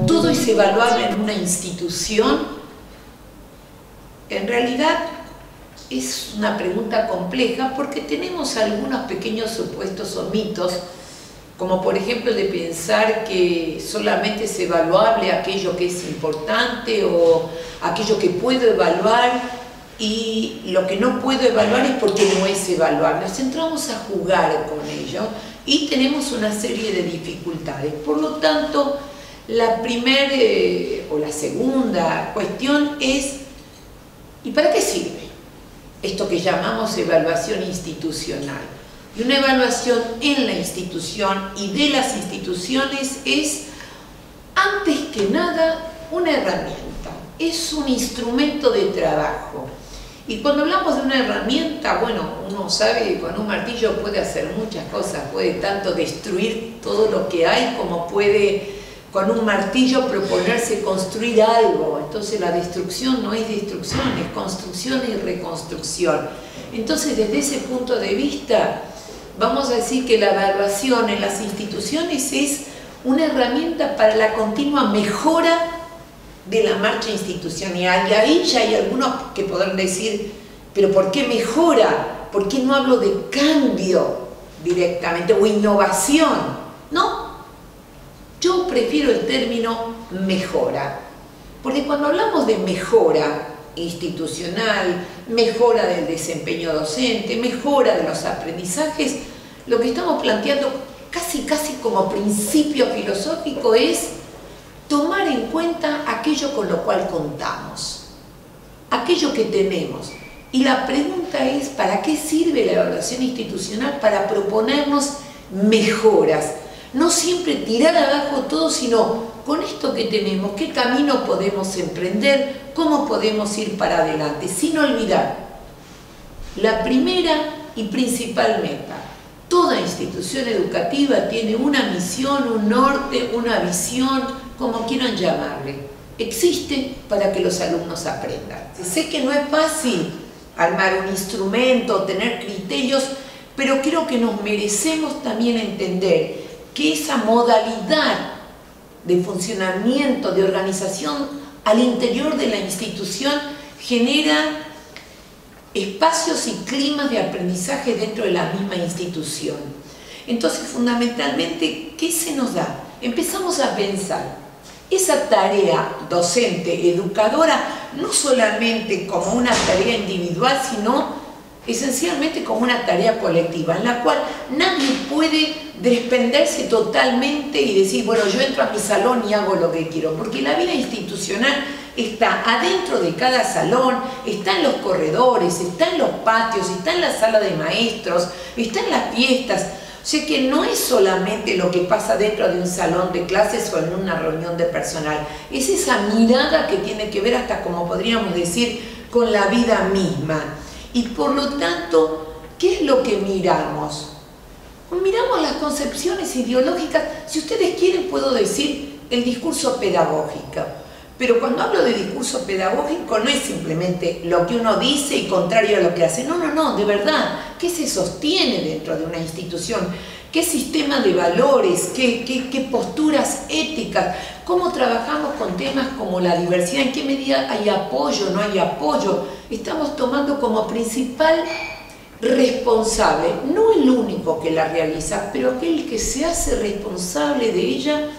¿Todo es evaluable en una institución? En realidad es una pregunta compleja porque tenemos algunos pequeños supuestos o mitos, como por ejemplo de pensar que solamente es evaluable aquello que es importante o aquello que puedo evaluar, y lo que no puedo evaluar es porque no es evaluable. Nos entramos a jugar con ello y tenemos una serie de dificultades. Por lo tanto, la primera o la segunda cuestión es: ¿y para qué sirve esto que llamamos evaluación institucional? Y una evaluación en la institución y de las instituciones es, antes que nada, una herramienta, es un instrumento de trabajo. Y cuando hablamos de una herramienta, bueno, uno sabe que con un martillo puede hacer muchas cosas, puede tanto destruir todo lo que hay como puede con un martillo proponerse construir algo. Entonces la destrucción no es destrucción, es construcción y reconstrucción. Entonces, desde ese punto de vista, vamos a decir que la evaluación en las instituciones es una herramienta para la continua mejora de la marcha institucional. Y ahí ya hay algunos que podrán decir: ¿pero por qué mejora? ¿Por qué no hablo de cambio directamente o innovación? No, yo prefiero el término mejora, porque cuando hablamos de mejora institucional, mejora del desempeño docente, mejora de los aprendizajes, lo que estamos planteando casi como principio filosófico es tomar en cuenta aquello con lo cual contamos, aquello que tenemos. Y la pregunta es: ¿para qué sirve la evaluación institucional? Para proponernos mejoras. No siempre tirar abajo todo, sino con esto que tenemos, qué camino podemos emprender, cómo podemos ir para adelante, sin olvidar la primera y principal meta. Toda institución educativa tiene una misión, un norte, una visión, como quieran llamarle. Existe para que los alumnos aprendan. Sé que no es fácil armar un instrumento, tener criterios, pero creo que nos merecemos también entender que esa modalidad de funcionamiento, de organización al interior de la institución genera espacios y climas de aprendizaje dentro de la misma institución. Entonces, fundamentalmente, ¿qué se nos da? Empezamos a pensar esa tarea docente, educadora, no solamente como una tarea individual, sino esencialmente como una tarea colectiva, en la cual nadie puede desprenderse totalmente y decir: bueno, yo entro a mi salón y hago lo que quiero, porque la vida institucional está adentro de cada salón, está en los corredores, está en los patios, está en la sala de maestros, está en las fiestas. O sea que no es solamente lo que pasa dentro de un salón de clases o en una reunión de personal, es esa mirada que tiene que ver, hasta como podríamos decir, con la vida misma. Y por lo tanto, ¿qué es lo que miramos? Miramos las concepciones ideológicas. Si ustedes quieren, puedo decir el discurso pedagógico. Pero cuando hablo de discurso pedagógico, no es simplemente lo que uno dice y contrario a lo que hace. No, de verdad, ¿qué se sostiene dentro de una institución? ¿Qué sistema de valores? ¿Qué posturas éticas? ¿Cómo trabajamos con temas como la diversidad? ¿En qué medida hay apoyo, no hay apoyo? Estamos tomando como principal responsable, no el único que la realiza, pero aquel que se hace responsable de ella,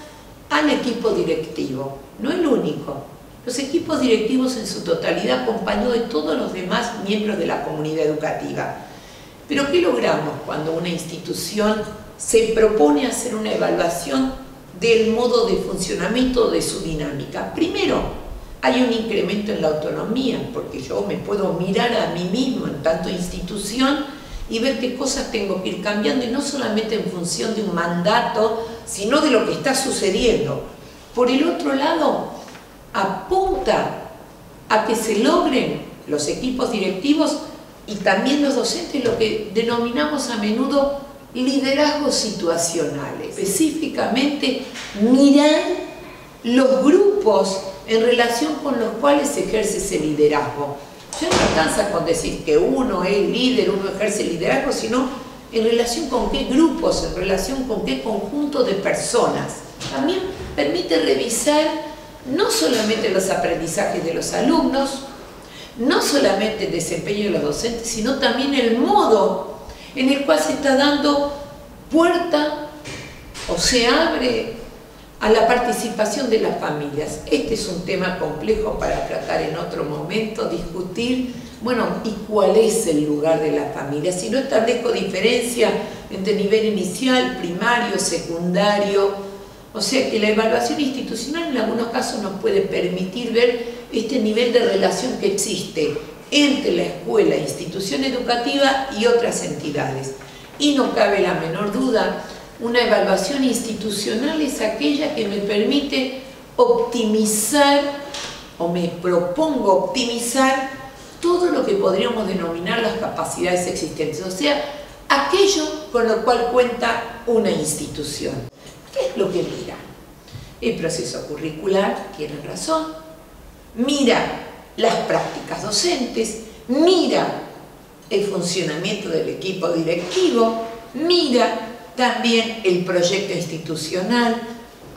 al equipo directivo, no el único. Los equipos directivos en su totalidad, acompañados de todos los demás miembros de la comunidad educativa. Pero ¿qué logramos cuando una institución se propone hacer una evaluación del modo de funcionamiento de su dinámica? Primero, hay un incremento en la autonomía, porque yo me puedo mirar a mí mismo en tanto institución y ver qué cosas tengo que ir cambiando, y no solamente en función de un mandato, sino de lo que está sucediendo. Por el otro lado, apunta a que se logren los equipos directivos y también los docentes lo que denominamos a menudo liderazgos situacionales. Específicamente, mirar los grupos en relación con los cuales se ejerce ese liderazgo. Ya no alcanza con decir que uno es líder, uno ejerce liderazgo, sino en relación con qué grupos, en relación con qué conjunto de personas. También permite revisar no solamente los aprendizajes de los alumnos, no solamente el desempeño de los docentes, sino también el modo en el cual se está dando puerta o se abre a la participación de las familias. Este es un tema complejo para tratar en otro momento, discutir, bueno, ¿y cuál es el lugar de la familia? Si no establezco diferencia entre nivel inicial, primario, secundario, o sea que la evaluación institucional en algunos casos nos puede permitir ver este nivel de relación que existe entre la escuela, institución educativa y otras entidades. Y no cabe la menor duda, una evaluación institucional es aquella que me permite optimizar, o me propongo optimizar, todo lo que podríamos denominar las capacidades existentes, o sea, aquello con lo cual cuenta una institución. ¿Qué es lo que mira? El proceso curricular, tienen razón, mira las prácticas docentes, mira el funcionamiento del equipo directivo, mira también el proyecto institucional.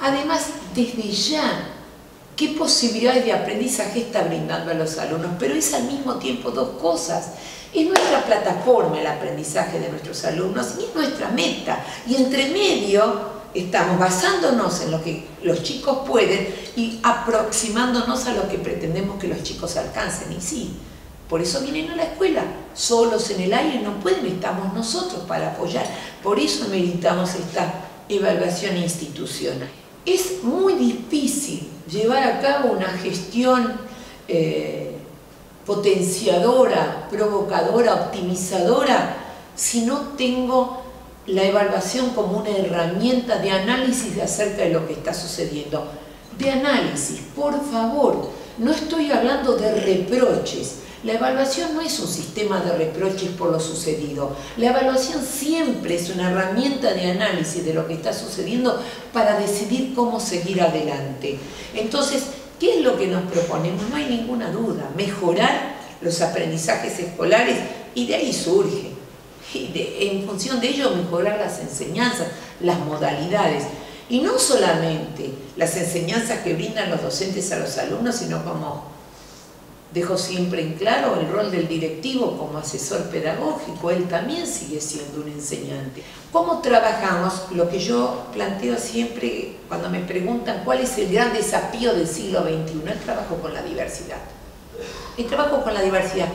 Además, desde ya, ¿qué posibilidades de aprendizaje está brindando a los alumnos? Pero es al mismo tiempo dos cosas. Es nuestra plataforma el aprendizaje de nuestros alumnos y es nuestra meta. Y entre medio estamos basándonos en lo que los chicos pueden y aproximándonos a lo que pretendemos que los chicos alcancen. Y sí, por eso vienen a la escuela, solos en el aire no pueden, estamos nosotros para apoyar. Por eso meritamos esta evaluación institucional. Es muy difícil llevar a cabo una gestión potenciadora, provocadora, optimizadora, si no tengo la evaluación como una herramienta de análisis acerca de lo que está sucediendo. De análisis, por favor, no estoy hablando de reproches. La evaluación no es un sistema de reproches por lo sucedido. La evaluación siempre es una herramienta de análisis de lo que está sucediendo para decidir cómo seguir adelante. Entonces, ¿qué es lo que nos proponemos? No hay ninguna duda, mejorar los aprendizajes escolares y de ahí surge. Y en función de ello mejorar las enseñanzas, las modalidades. Y no solamente las enseñanzas que brindan los docentes a los alumnos, sino como dejo siempre en claro el rol del directivo como asesor pedagógico, él también sigue siendo un enseñante. ¿Cómo trabajamos? Lo que yo planteo siempre cuando me preguntan cuál es el gran desafío del siglo XXI, el trabajo con la diversidad. El trabajo con la diversidad.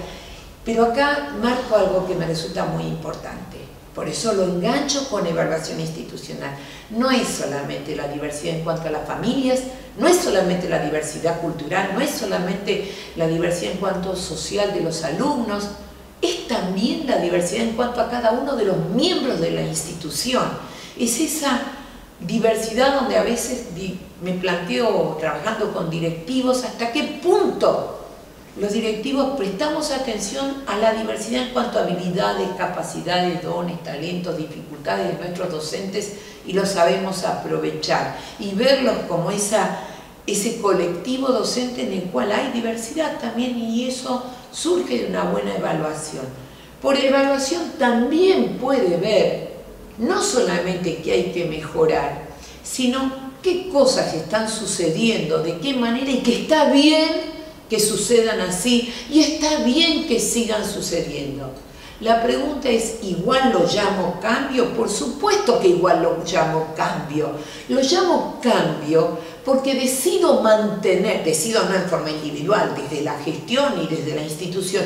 Pero acá marco algo que me resulta muy importante. Por eso lo engancho con evaluación institucional. No es solamente la diversidad en cuanto a las familias, no es solamente la diversidad cultural, no es solamente la diversidad en cuanto social de los alumnos, es también la diversidad en cuanto a cada uno de los miembros de la institución. Es esa diversidad donde a veces me planteo, trabajando con directivos, hasta qué punto los directivos prestamos atención a la diversidad en cuanto a habilidades, capacidades, dones, talentos, dificultades de nuestros docentes y los sabemos aprovechar y verlos como ese colectivo docente en el cual hay diversidad también, y eso surge de una buena evaluación. Por evaluación también puede ver no solamente qué hay que mejorar, sino qué cosas están sucediendo, de qué manera, y que está bien que sucedan así y está bien que sigan sucediendo. La pregunta es, ¿igual lo llamo cambio? Por supuesto que igual lo llamo cambio. Lo llamo cambio porque decido mantener, decido no en forma individual, desde la gestión y desde la institución,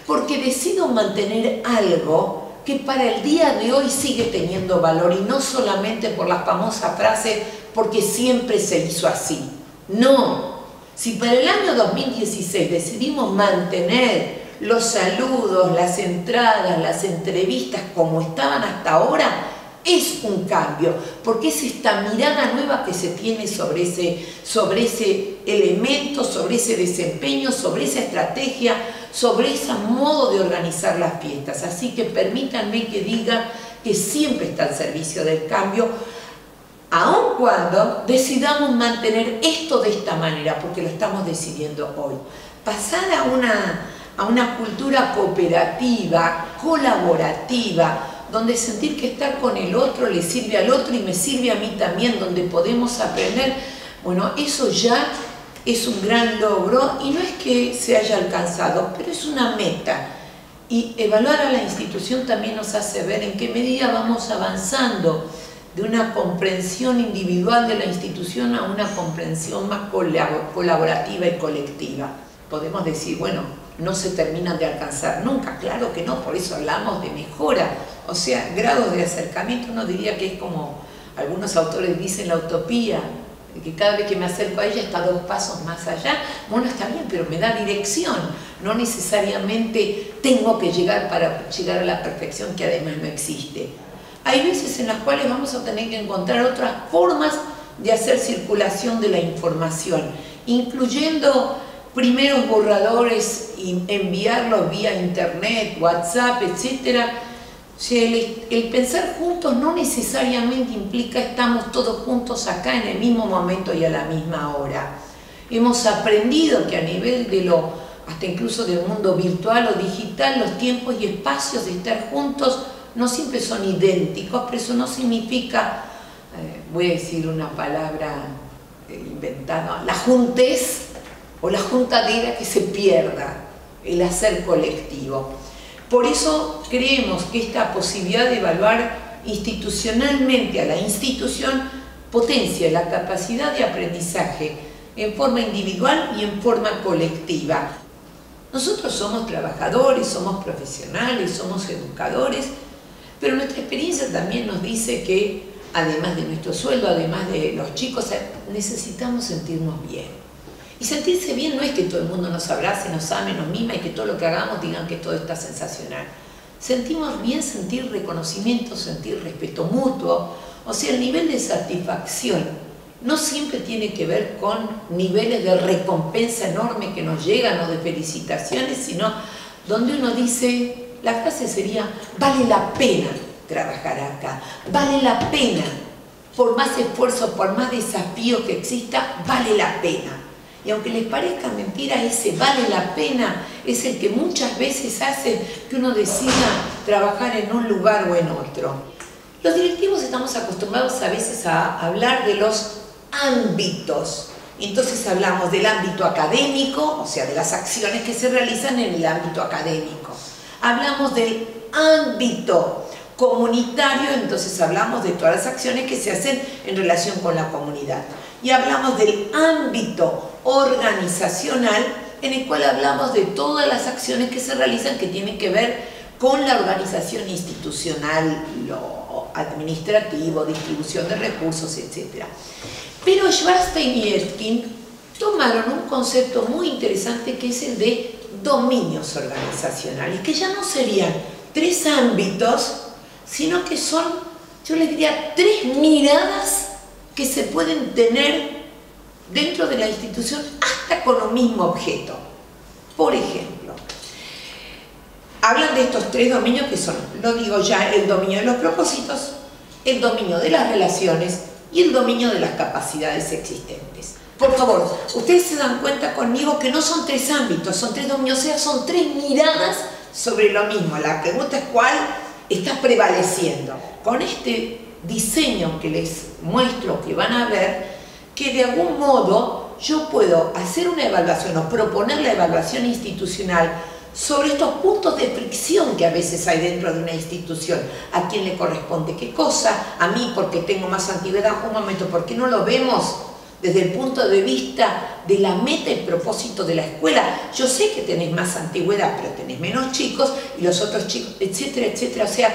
porque decido mantener algo que para el día de hoy sigue teniendo valor, y no solamente por la famosa frase, porque siempre se hizo así. No. Si para el año 2016 decidimos mantener los saludos, las entradas, las entrevistas como estaban hasta ahora, es un cambio, porque es esta mirada nueva que se tiene sobre ese elemento, sobre ese desempeño, sobre esa estrategia, sobre ese modo de organizar las fiestas. Así que permítanme que diga que siempre está al servicio del cambio, aun cuando decidamos mantener esto de esta manera, porque lo estamos decidiendo hoy. Pasar a una cultura cooperativa, colaborativa, donde sentir que estar con el otro le sirve al otro y me sirve a mí también, donde podemos aprender Bueno, eso ya es un gran logro y no es que se haya alcanzado, pero es una meta. Y evaluar a la institución también nos hace ver en qué medida vamos avanzando de una comprensión individual de la institución a una comprensión más colaborativa y colectiva. Podemos decir, bueno, no se terminan de alcanzar nunca, claro que no, por eso hablamos de mejora, o sea, grados de acercamiento. Uno diría que es como algunos autores dicen la utopía, que cada vez que me acerco a ella está 2 pasos más allá. Bueno, está bien, pero me da dirección, no necesariamente tengo que llegar para llegar a la perfección, que además no existe. Hay veces en las cuales vamos a tener que encontrar otras formas de hacer circulación de la información, incluyendo primeros borradores y enviarlos vía internet, WhatsApp, etc. O sea, el pensar juntos no necesariamente implica estamos todos juntos acá en el mismo momento y a la misma hora. Hemos aprendido que a nivel de hasta incluso del mundo virtual o digital, los tiempos y espacios de estar juntos no siempre son idénticos, pero eso no significa, voy a decir una palabra inventada, la juntez o la juntadera que se pierda, el hacer colectivo. Por eso creemos que esta posibilidad de evaluar institucionalmente a la institución potencia la capacidad de aprendizaje en forma individual y en forma colectiva. Nosotros somos trabajadores, somos profesionales, somos educadores, pero nuestra experiencia también nos dice que, además de nuestro sueldo, además de los chicos, necesitamos sentirnos bien. Y sentirse bien no es que todo el mundo nos abrace, nos ame, nos mima y que todo lo que hagamos digan que todo está sensacional. Sentimos bien sentir reconocimiento, sentir respeto mutuo. O sea, el nivel de satisfacción no siempre tiene que ver con niveles de recompensa enorme que nos llegan o de felicitaciones, sino donde uno dice... La frase sería, vale la pena trabajar acá, vale la pena, por más esfuerzo, por más desafío que exista, vale la pena. Y aunque les parezca mentira, ese vale la pena es el que muchas veces hace que uno decida trabajar en un lugar o en otro. Los directivos estamos acostumbrados a veces a hablar de los ámbitos. Entonces hablamos del ámbito académico, o sea, de las acciones que se realizan en el ámbito académico. Hablamos del ámbito comunitario, entonces hablamos de todas las acciones que se hacen en relación con la comunidad. Y hablamos del ámbito organizacional, en el cual hablamos de todas las acciones que se realizan que tienen que ver con la organización institucional, lo administrativo, distribución de recursos, etc. Pero Schwartzstein y Etkin tomaron un concepto muy interesante que es el de dominios organizacionales, que ya no serían 3 ámbitos, sino que son, yo les diría, 3 miradas que se pueden tener dentro de la institución hasta con un mismo objeto. Por ejemplo, hablan de estos 3 dominios que son, lo digo ya, el dominio de los propósitos, el dominio de las relaciones y el dominio de las capacidades existentes. Por favor, ustedes se dan cuenta conmigo que no son 3 ámbitos, son 3 dominios, o sea, son 3 miradas sobre lo mismo. La pregunta es cuál está prevaleciendo. Con este diseño que les muestro, que van a ver, que de algún modo yo puedo hacer una evaluación o proponer la evaluación institucional sobre estos puntos de fricción que a veces hay dentro de una institución. ¿A quién le corresponde qué cosa? A mí porque tengo más antigüedad. Un momento, ¿por qué no lo vemos desde el punto de vista de la meta y propósito de la escuela? Yo sé que tenés más antigüedad, pero tenés menos chicos y los otros chicos, etcétera, etcétera. O sea,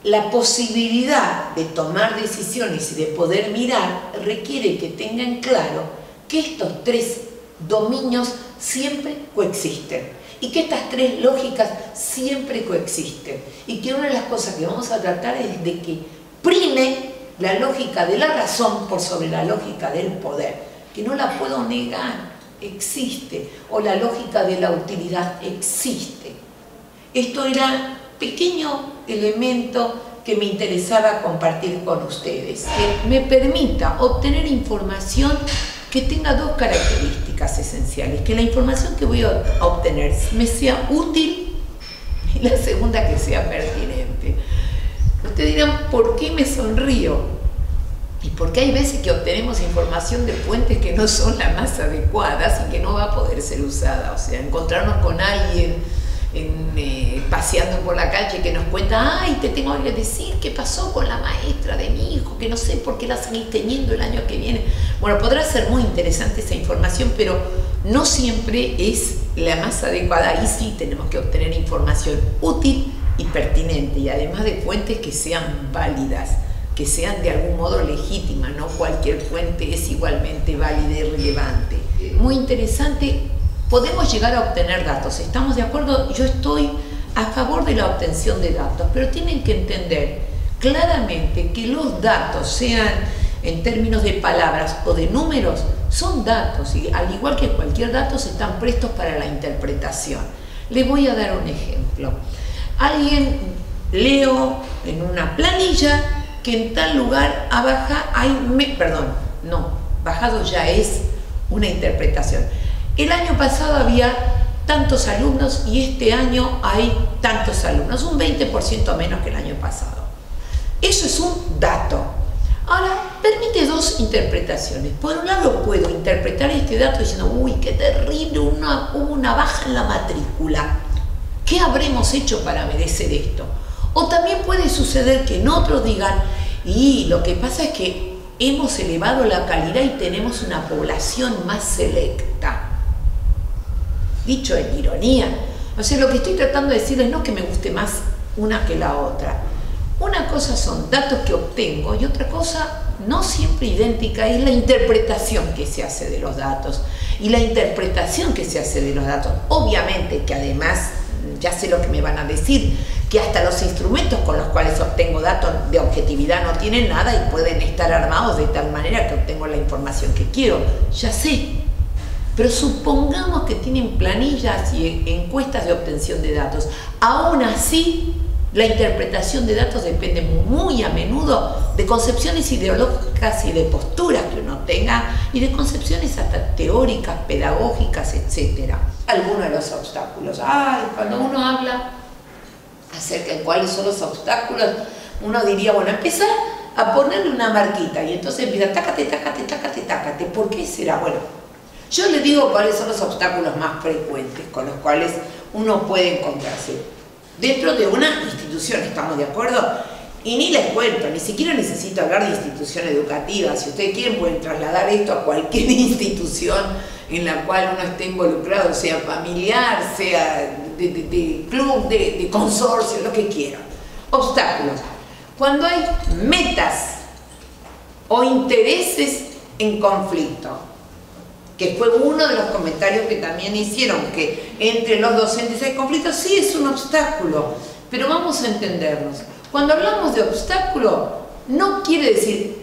la posibilidad de tomar decisiones y de poder mirar requiere que tengan claro que estos 3 dominios siempre coexisten y que estas 3 lógicas siempre coexisten y que una de las cosas que vamos a tratar es de que prime la lógica de la razón por sobre la lógica del poder, que no la puedo negar, existe, o la lógica de la utilidad existe. Esto era pequeño elemento que me interesaba compartir con ustedes, que me permita obtener información que tenga 2 características esenciales, que la información que voy a obtener me sea útil y la segunda que sea pertinente. Ustedes dirán, ¿por qué me sonrío? Y porque hay veces que obtenemos información de fuentes que no son las más adecuadas y que no va a poder ser usada. O sea, encontrarnos con alguien paseando por la calle que nos cuenta, ay, te tengo que decir qué pasó con la maestra de mi hijo, que no sé por qué la seguís teniendo el año que viene. Bueno, podrá ser muy interesante esa información, pero no siempre es la más adecuada. Ahí sí tenemos que obtener información útil y pertinente, y además de fuentes que sean válidas, que sean de algún modo legítimas. No cualquier fuente es igualmente válida y relevante. Muy interesante. Podemos llegar a obtener datos, ¿estamos de acuerdo? Yo estoy a favor de la obtención de datos, pero tienen que entender claramente que los datos, sean en términos de palabras o de números, son datos, y al igual que cualquier dato están prestos para la interpretación. Les voy a dar un ejemplo. Leo en una planilla que en tal lugar bajado ya es una interpretación. El año pasado había tantos alumnos y este año hay tantos alumnos, un 20% menos que el año pasado. Eso es un dato. Ahora, permite dos interpretaciones. Por un lado, puedo interpretar este dato diciendo, uy, qué terrible, hubo una baja en la matrícula. ¿Qué habremos hecho para merecer esto? O también puede suceder que en otros digan, y lo que pasa es que hemos elevado la calidad y tenemos una población más selecta. Dicho en ironía. O sea, lo que estoy tratando de decir es no que me guste más una que la otra. Una cosa son datos que obtengo y otra cosa, no siempre idéntica, es la interpretación que se hace de los datos. Y la interpretación que se hace de los datos, obviamente que además, ya sé lo que me van a decir, que hasta los instrumentos con los cuales obtengo datos de objetividad no tienen nada y pueden estar armados de tal manera que obtengo la información que quiero. Ya sé. Pero supongamos que tienen planillas y encuestas de obtención de datos. Aún así, la interpretación de datos depende muy a menudo de concepciones ideológicas y de posturas que uno tenga y de concepciones hasta teóricas, pedagógicas, etc. Algunos de los obstáculos. Cuando uno habla acerca de cuáles son los obstáculos, uno diría, bueno, empezar a ponerle una marquita y entonces empieza, tácate, tácate, tácate, tácate. ¿Por qué será? Bueno, yo les digo cuáles son los obstáculos más frecuentes con los cuales uno puede encontrarse dentro de una institución, ¿estamos de acuerdo? Y ni les cuento, ni siquiera necesito hablar de institución educativa. Si ustedes quieren pueden trasladar esto a cualquier institución en la cual uno esté involucrado, sea familiar, sea de club, de consorcio, lo que quieran. Obstáculos. Cuando hay metas o intereses en conflicto, que fue uno de los comentarios que también hicieron, que entre los docentes hay conflictos, sí es un obstáculo, pero vamos a entendernos. Cuando hablamos de obstáculo, no quiere decir,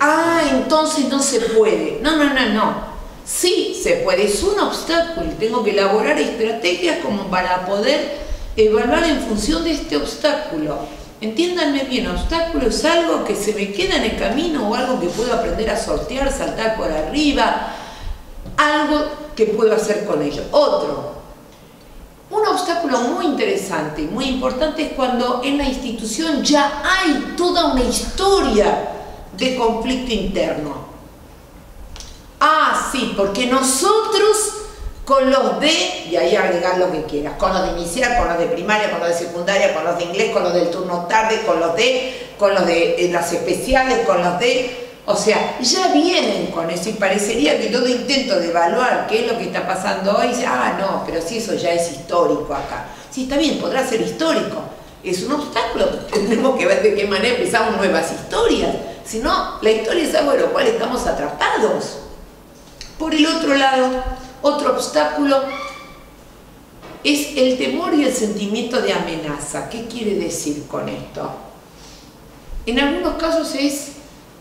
entonces no se puede. No. Sí se puede, es un obstáculo y tengo que elaborar estrategias como para poder evaluar en función de este obstáculo. Entiéndanme bien, obstáculo es algo que se me queda en el camino o algo que puedo aprender a sortear, saltar por arriba, algo que puedo hacer con ello. Un obstáculo muy interesante y muy importante es cuando en la institución ya hay toda una historia de conflicto interno. Sí, porque nosotros con los de, y ahí agregar lo que quieras, con los de inicial, con los de primaria, con los de secundaria, con los de inglés, con los del turno tarde, con los de las especiales, con los de... O sea, ya vienen con eso y parecería que todo intento de evaluar qué es lo que está pasando hoy, no, pero si eso ya es histórico acá. Sí, está bien, podrá ser histórico. Es un obstáculo, tendremos que ver de qué manera empezamos nuevas historias. Si no, la historia es algo de lo cual estamos atrapados. Por el otro lado, otro obstáculo es el temor y el sentimiento de amenaza. ¿Qué quiere decir con esto? En algunos casos es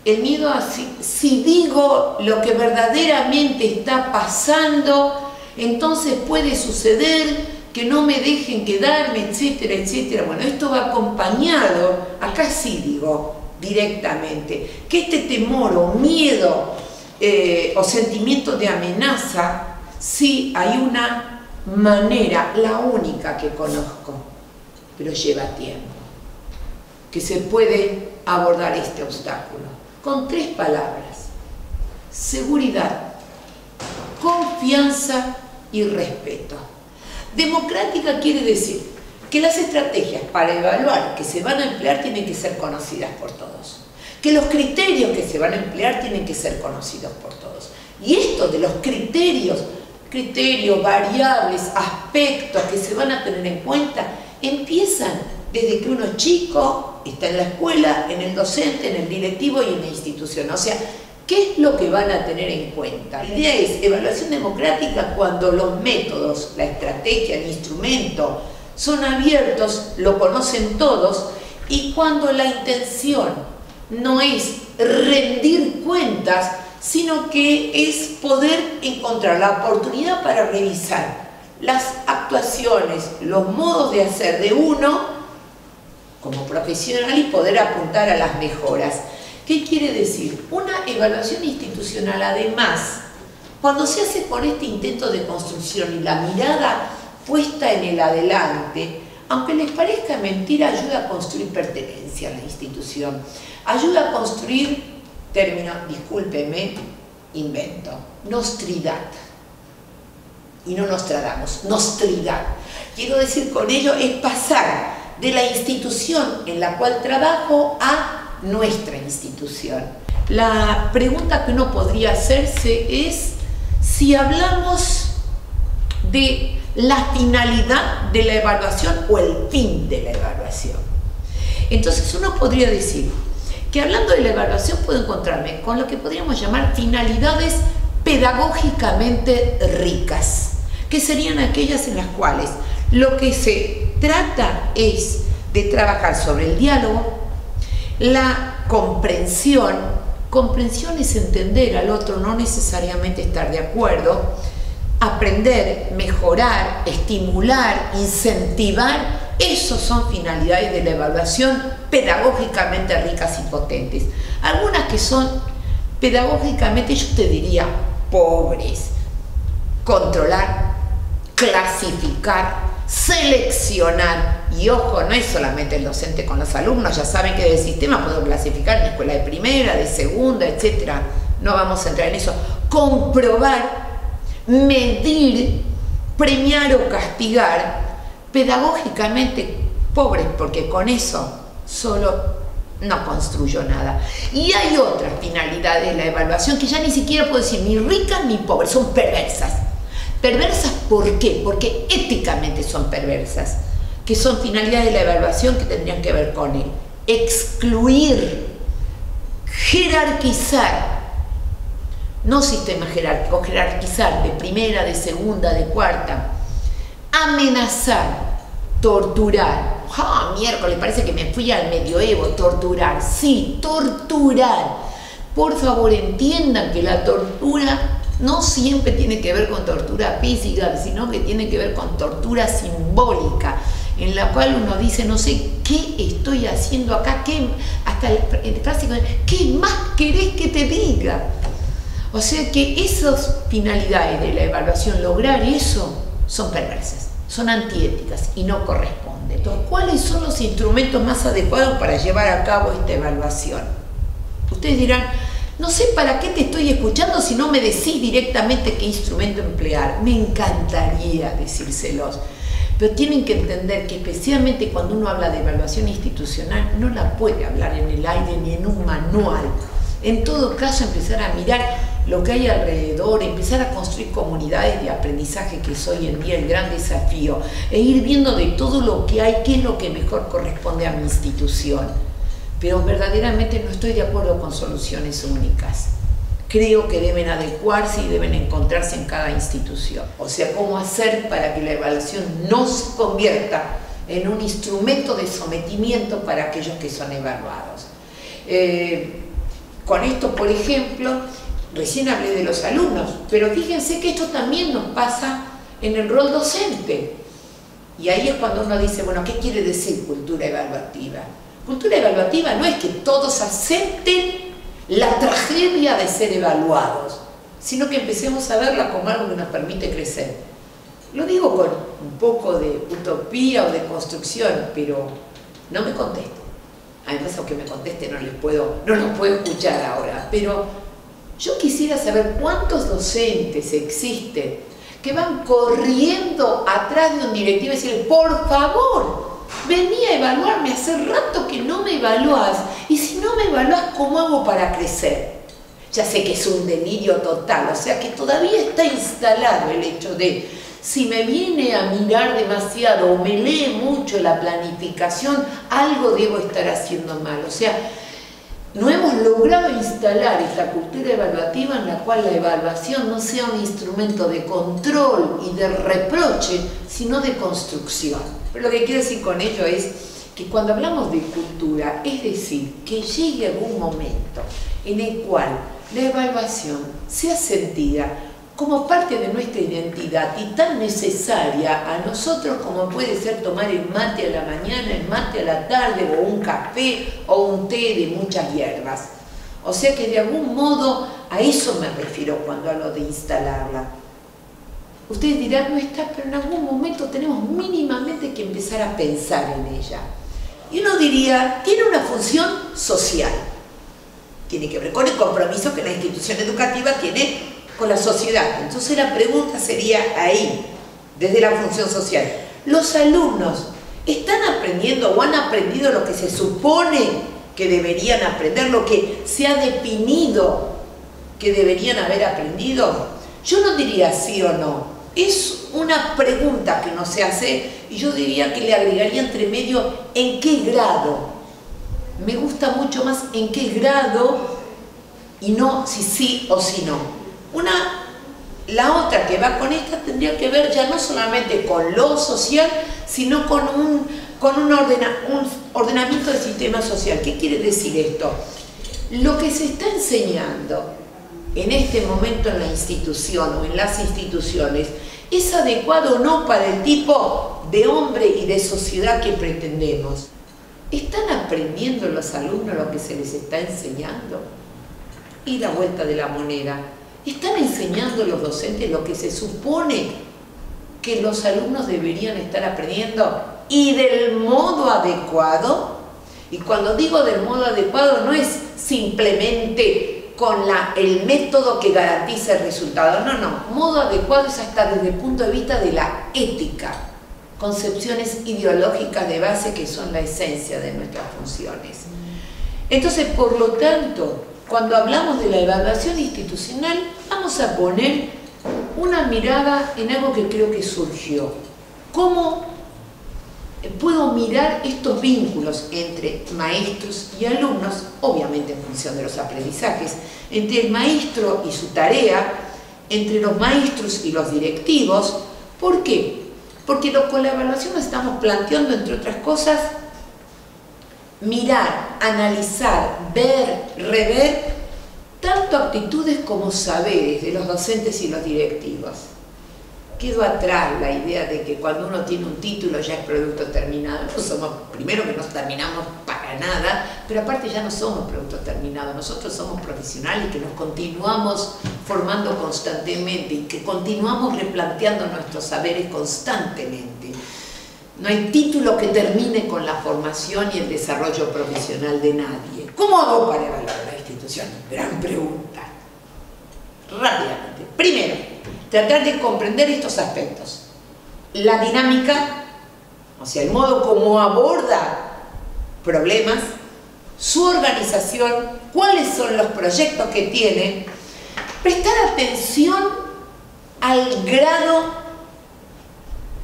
el miedo a si digo lo que verdaderamente está pasando, entonces puede suceder que no me dejen quedarme, etcétera, etcétera. Bueno, esto va acompañado, acá sí digo directamente, que este temor o miedo o sentimiento de amenaza, sí hay una manera, la única que conozco, pero lleva tiempo, que se puede abordar este obstáculo. con 3 palabras: seguridad, confianza y respeto. Democrática quiere decir que las estrategias para evaluar que se van a emplear tienen que ser conocidas por todos, que los criterios que se van a emplear tienen que ser conocidos por todos. Y esto de los criterios, variables, aspectos que se van a tener en cuenta, empiezan desde que uno es chico, está en la escuela, en el docente, en el directivo y en la institución. O sea, ¿qué es lo que van a tener en cuenta? La idea es evaluación democrática cuando los métodos, la estrategia, el instrumento son abiertos, lo conocen todos, y cuando la intención no es rendir cuentas, sino que es poder encontrar la oportunidad para revisar las actuaciones, los modos de hacer de uno como profesional y poder apuntar a las mejoras. ¿Qué quiere decir? Una evaluación institucional, además, cuando se hace con este intento de construcción y la mirada puesta en el adelante, aunque les parezca mentira, ayuda a construir pertenencia a la institución, ayuda a construir, término, discúlpeme, invento, nostridad. Y no Nostradamus, nostridad. Quiero decir con ello es pasar de la institución en la cual trabajo a nuestra institución. La pregunta que uno podría hacerse es si hablamos de la finalidad de la evaluación o el fin de la evaluación. Entonces uno podría decir que hablando de la evaluación puedo encontrarme con lo que podríamos llamar finalidades pedagógicamente ricas, que serían aquellas en las cuales lo que se trata es de trabajar sobre el diálogo, la comprensión. Comprensión es entender al otro, no necesariamente estar de acuerdo, aprender, mejorar, estimular, incentivar. Esos son finalidades de la evaluación pedagógicamente ricas y potentes. Algunas que son pedagógicamente, yo te diría, pobres. Controlar, clasificar, seleccionar. Y ojo, no es solamente el docente con los alumnos, ya saben que del sistema puedo clasificar en escuela de primera, de segunda, etc. No vamos a entrar en eso. Comprobar, medir, premiar o castigar. Pedagógicamente pobres, porque con eso solo no construyo nada. Y hay otras finalidades de la evaluación que ya ni siquiera puedo decir ni ricas ni pobres, son perversas. ¿Perversas por qué? Porque éticamente son perversas, que son finalidades de la evaluación que tendrían que ver con el excluir, jerarquizar, no sistema jerárquico, jerarquizar de primera, de segunda, de cuarta, amenazar, torturar. ¡Ah, miércoles! Parece que me fui al medioevo. Torturar, sí, torturar. Por favor, entiendan que la tortura no siempre tiene que ver con tortura física, sino que tiene que ver con tortura simbólica, en la cual uno dice, no sé qué estoy haciendo acá, hasta el clásico, ¿qué más querés que te diga? O sea que esas finalidades de la evaluación, lograr eso, son perversas, son antiéticas y no corresponden. Entonces, ¿cuáles son los instrumentos más adecuados para llevar a cabo esta evaluación? Ustedes dirán, no sé para qué te estoy escuchando si no me decís directamente qué instrumento emplear. Me encantaría decírselos, pero tienen que entender que especialmente cuando uno habla de evaluación institucional, no la puede hablar en el aire ni en un manual. En todo caso, empezar a mirar lo que hay alrededor, empezar a construir comunidades de aprendizaje, que es hoy en día el gran desafío, e ir viendo de todo lo que hay, qué es lo que mejor corresponde a mi institución. Pero verdaderamente no estoy de acuerdo con soluciones únicas. Creo que deben adecuarse y deben encontrarse en cada institución. O sea, cómo hacer para que la evaluación no se convierta en un instrumento de sometimiento para aquellos que son evaluados. Con esto, por ejemplo, recién hablé de los alumnos, pero fíjense que esto también nos pasa en el rol docente. Y ahí es cuando uno dice, bueno, ¿qué quiere decir cultura evaluativa? Cultura evaluativa no es que todos acepten la tragedia de ser evaluados, sino que empecemos a verla como algo que nos permite crecer. Lo digo con un poco de utopía o de construcción, pero no me contesten. además aunque me conteste no los puedo escuchar ahora, pero yo quisiera saber cuántos docentes existen que van corriendo atrás de un directivo y decirle, por favor, vení a evaluarme, hace rato que no me evaluás, y si no me evaluás, ¿cómo hago para crecer? Ya sé que es un delirio total, o sea que todavía está instalado el hecho de, si me viene a mirar demasiado o me lee mucho la planificación, algo debo estar haciendo mal. O sea, no hemos logrado instalar esta cultura evaluativa en la cual la evaluación no sea un instrumento de control y de reproche, sino de construcción. Pero lo que quiero decir con ello es que cuando hablamos de cultura, es decir, que llegue algún momento en el cual la evaluación sea sentida como parte de nuestra identidad y tan necesaria a nosotros como puede ser tomar el mate a la mañana, el mate a la tarde, o un café o un té de muchas hierbas. O sea que de algún modo a eso me refiero cuando hablo de instalarla. Ustedes dirán, no está, pero en algún momento tenemos mínimamente que empezar a pensar en ella. Y uno diría, tiene una función social. Tiene que ver con el compromiso que la institución educativa tiene con la sociedad. Entonces la pregunta sería ahí, desde la función social. ¿Los alumnos están aprendiendo o han aprendido lo que se supone que deberían aprender, lo que se ha definido que deberían haber aprendido? Yo no diría sí o no. Es una pregunta que no se hace y yo diría que le agregaría entre medio ¿en qué grado? Me gusta mucho más en qué grado y no si sí o si no. La otra que va con esta tendría que ver ya no solamente con lo social, sino con un ordenamiento del sistema social. ¿Qué quiere decir esto? Lo que se está enseñando en este momento en la institución o en las instituciones es adecuado o no para el tipo de hombre y de sociedad que pretendemos. ¿Están aprendiendo los alumnos lo que se les está enseñando? Y la vuelta de la moneda. ¿Están enseñando los docentes lo que se supone que los alumnos deberían estar aprendiendo y del modo adecuado? Y cuando digo del modo adecuado no es simplemente con el método que garantiza el resultado, no, modo adecuado es hasta desde el punto de vista de la ética, concepciones ideológicas de base que son la esencia de nuestras funciones. Entonces, por lo tanto, cuando hablamos de la evaluación institucional, vamos a poner una mirada en algo que creo que surgió. ¿Cómo puedo mirar estos vínculos entre maestros y alumnos, obviamente en función de los aprendizajes, entre el maestro y su tarea, entre los maestros y los directivos? ¿Por qué? Porque con la evaluación nos estamos planteando, entre otras cosas, mirar, analizar, ver, rever, tanto actitudes como saberes de los docentes y los directivos. Quedó atrás la idea de que cuando uno tiene un título ya es producto terminado. No somos, primero que no terminamos para nada, pero aparte ya no somos producto terminado. Nosotros somos profesionales que nos continuamos formando constantemente y que continuamos replanteando nuestros saberes constantemente. No hay título que termine con la formación y el desarrollo profesional de nadie. ¿Cómo hago para evaluar la institución? Gran pregunta. Rápidamente. Primero, tratar de comprender estos aspectos. La dinámica, o sea, el modo como aborda problemas, su organización, cuáles son los proyectos que tiene, prestar atención al grado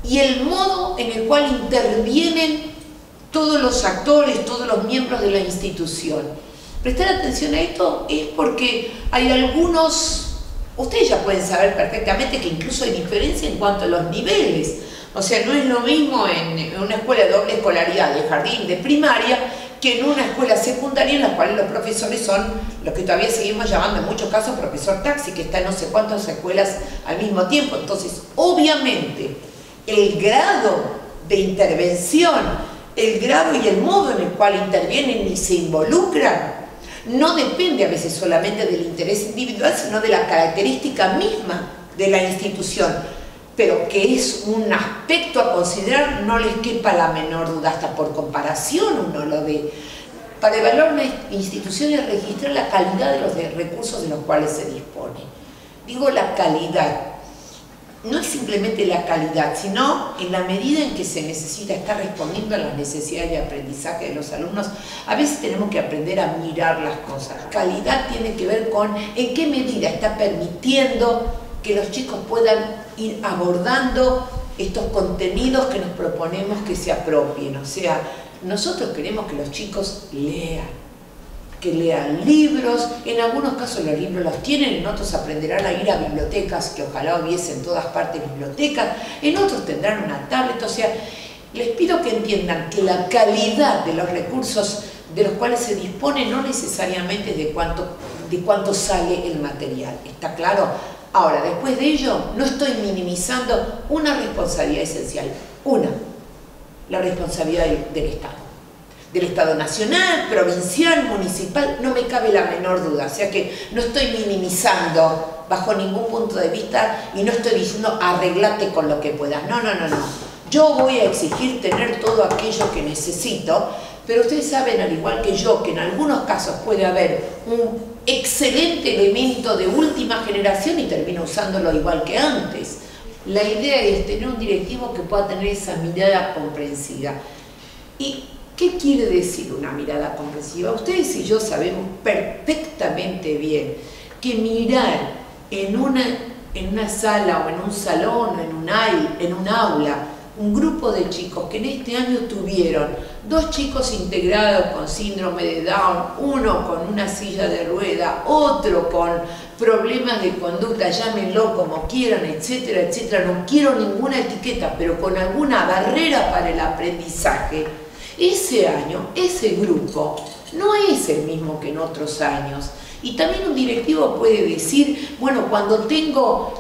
y el modo en el cual intervienen todos los actores, todos los miembros de la institución. Prestar atención a esto es porque hay algunos, ustedes ya pueden saber perfectamente que incluso hay diferencia en cuanto a los niveles. O sea, no es lo mismo en una escuela de doble escolaridad, de jardín, de primaria, que en una escuela secundaria en la cual los profesores son los que todavía seguimos llamando en muchos casos profesor taxi, que está en no sé cuántas escuelas al mismo tiempo. Entonces, obviamente, el grado de intervención, el grado y el modo en el cual intervienen y se involucran, no depende a veces solamente del interés individual, sino de la característica misma de la institución, pero que es un aspecto a considerar, no les quepa la menor duda, hasta por comparación uno lo ve. para evaluar una institución es registrar la calidad de los recursos de los cuales se dispone. Digo la calidad, no es simplemente la calidad, sino en la medida en que se necesita estar respondiendo a las necesidades de aprendizaje de los alumnos. A veces tenemos que aprender a mirar las cosas. Calidad tiene que ver con en qué medida está permitiendo que los chicos puedan ir abordando estos contenidos que nos proponemos que se apropien. O sea, nosotros queremos que los chicos lean, que lean libros. En algunos casos los libros los tienen, en otros aprenderán a ir a bibliotecas, que ojalá hubiese en todas partes bibliotecas, en otros tendrán una tablet. O sea, les pido que entiendan que la calidad de los recursos de los cuales se dispone no necesariamente es de cuánto sale el material. ¿Está claro? Ahora, después de ello, no estoy minimizando una responsabilidad esencial. Una, la responsabilidad del Estado nacional, provincial, municipal, no me cabe la menor duda. O sea que no estoy minimizando bajo ningún punto de vista y no estoy diciendo arreglate con lo que puedas. No, no, no, no. Yo voy a exigir tener todo aquello que necesito, pero ustedes saben, al igual que yo, que en algunos casos puede haber un excelente elemento de última generación y termino usándolo igual que antes. La idea es tener un directivo que pueda tener esa mirada comprensiva. ¿Y qué quiere decir una mirada comprensiva? Ustedes y yo sabemos perfectamente bien que mirar en una sala o en un salón o en un aula un grupo de chicos que en este año tuvieron 2 chicos integrados con síndrome de Down, uno con una silla de rueda, otro con problemas de conducta, llámenlo como quieran, etcétera, etcétera, no quiero ninguna etiqueta, pero con alguna barrera para el aprendizaje. Ese año, ese grupo, no es el mismo que en otros años. Y también un directivo puede decir, bueno, cuando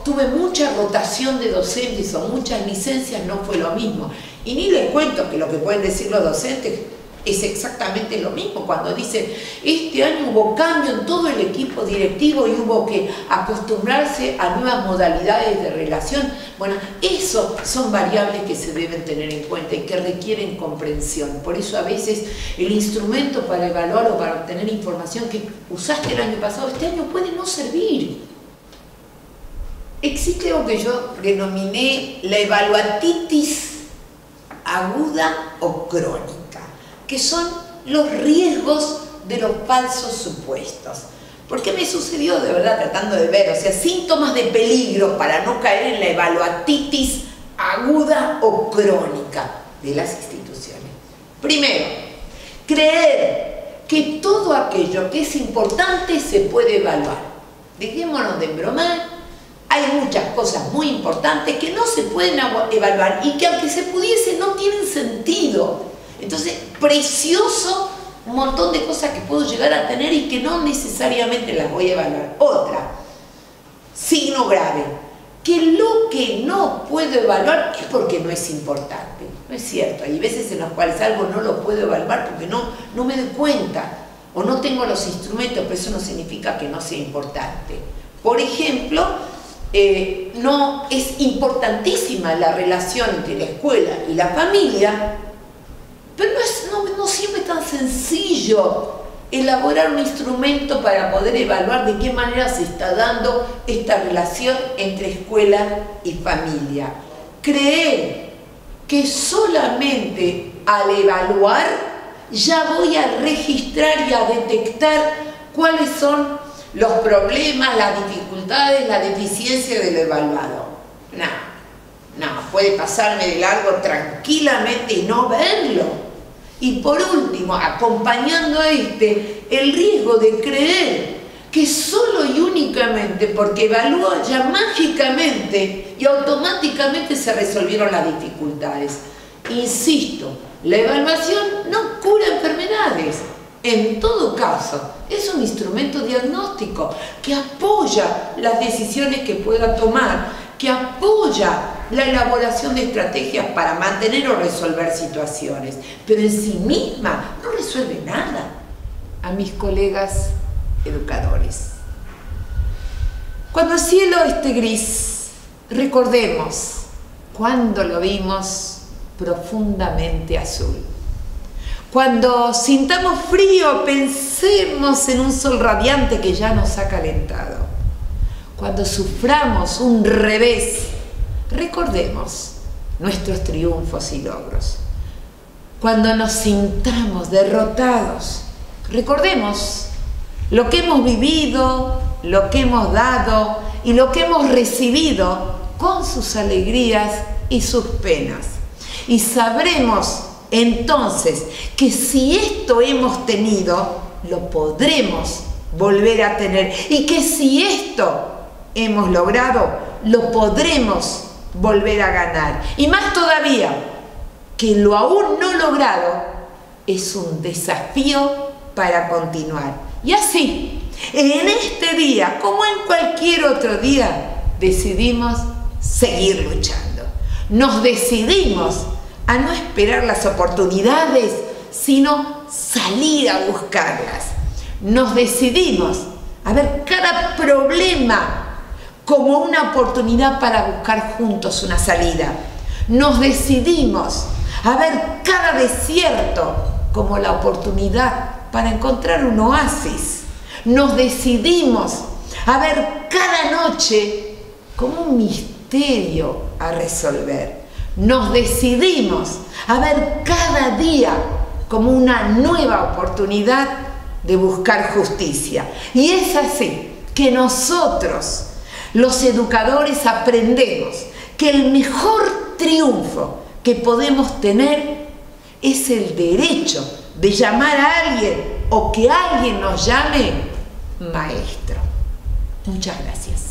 tuve mucha rotación de docentes o muchas licencias no fue lo mismo. Y ni les cuento que lo que pueden decir los docentes es exactamente lo mismo. Cuando dicen, este año hubo cambio en todo el equipo directivo y hubo que acostumbrarse a nuevas modalidades de relación. Bueno, eso son variables que se deben tener en cuenta y que requieren comprensión. Por eso a veces el instrumento para evaluar o para obtener información que usaste el año pasado, este año puede no servir. Existe algo que yo denominé la evaluatitis aguda o crónica, que son los riesgos de los falsos supuestos. ¿Por qué me sucedió? De verdad, tratando de ver, o sea, síntomas de peligro para no caer en la evaluatitis aguda o crónica de las instituciones. Primero, creer que todo aquello que es importante se puede evaluar. Dejémonos de bromar, hay muchas cosas muy importantes que no se pueden evaluar y que aunque se pudiese no tienen sentido. Entonces, precioso un montón de cosas que puedo llegar a tener y que no necesariamente las voy a evaluar. Otra, signo grave, que lo que no puedo evaluar es porque no es importante. No es cierto, hay veces en las cuales algo no lo puedo evaluar porque no me doy cuenta o no tengo los instrumentos, pero eso no significa que no sea importante. Por ejemplo, no es importantísima la relación entre la escuela y la familia, pero no siempre es tan sencillo elaborar un instrumento para poder evaluar de qué manera se está dando esta relación entre escuela y familia. Creer que solamente al evaluar ya voy a registrar y a detectar cuáles son los problemas, las dificultades, la deficiencia de lo evaluado. No, puede pasarme de largo tranquilamente y no verlo. Y por último, acompañando a el riesgo de creer que solo y únicamente porque evalúo ya mágicamente y automáticamente se resolvieron las dificultades. Insisto, la evaluación no cura enfermedades. En todo caso, es un instrumento diagnóstico que apoya las decisiones que pueda tomar, que apoya la elaboración de estrategias para mantener o resolver situaciones, pero en sí misma no resuelve nada. A mis colegas educadores, cuando el cielo esté gris, recordemos cuando lo vimos profundamente azul. Cuando sintamos frío, pensemos en un sol radiante que ya nos ha calentado. Cuando suframos un revés, recordemos nuestros triunfos y logros. Cuando nos sintamos derrotados, recordemos lo que hemos vivido, lo que hemos dado y lo que hemos recibido con sus alegrías y sus penas. Y sabremos entonces que si esto hemos tenido, lo podremos volver a tener. Y que si esto hemos logrado, lo podremos volver a ganar. Y más todavía, que lo aún no logrado es un desafío para continuar. Y así, en este día, como en cualquier otro día, decidimos seguir luchando. Nos decidimos a no esperar las oportunidades, sino salir a buscarlas. Nos decidimos a ver cada problema como una oportunidad para buscar juntos una salida. Nos decidimos a ver cada desierto como la oportunidad para encontrar un oasis. Nos decidimos a ver cada noche como un misterio a resolver. Nos decidimos a ver cada día como una nueva oportunidad de buscar justicia. Y es así que nosotros, los educadores, aprendemos que el mejor triunfo que podemos tener es el derecho de llamar a alguien o que alguien nos llame maestro. Muchas gracias.